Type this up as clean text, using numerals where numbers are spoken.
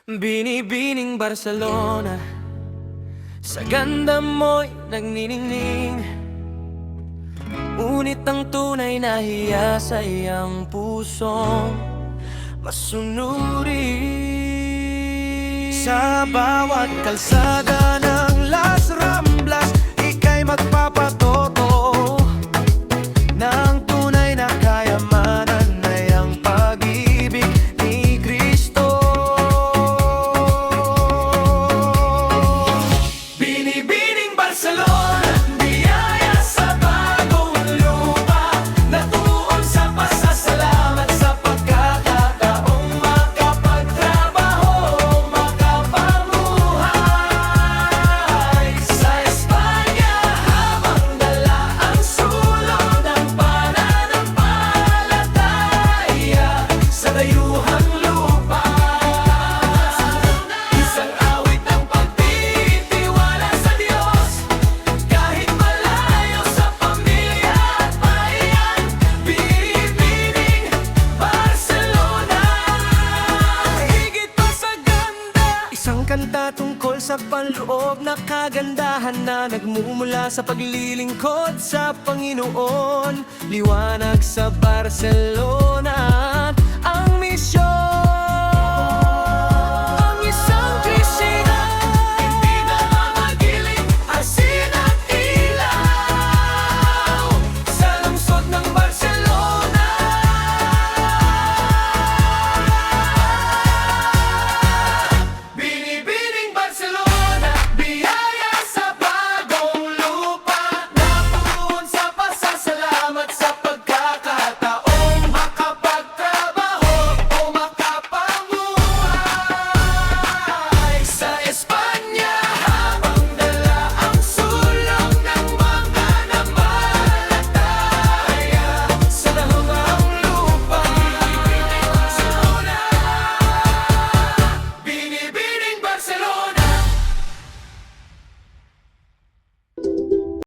Binibining Barcelona, sa ganda mo'y nagniningning. Ngunit ang tunay na hiya sa iyang pusong masunuri. Sa bawat kalsada ng Las Ramblas, ika'y magpapatoto ng tunay na kayamanan ay ang pag-ibig ni Kristo. Binibining Barcelona, biyaya sa bagong lupa, natuon sa pasasalamat sa pagkakataong makapagtrabaho, makapamuhay sa Espanya habang dala ang sulod ng pananampalataya sa dayuhang lupa. Isang awit ng pagtitiwala sa Diyos, kahit malayo sa pamilya at bayan. Binibining Barcelona, higit pa sa ganda. Isang kanta tungkol sa panloob na kagandahan na nagmumula sa paglilingkod sa Panginoon. Liwanag sa Barcelona.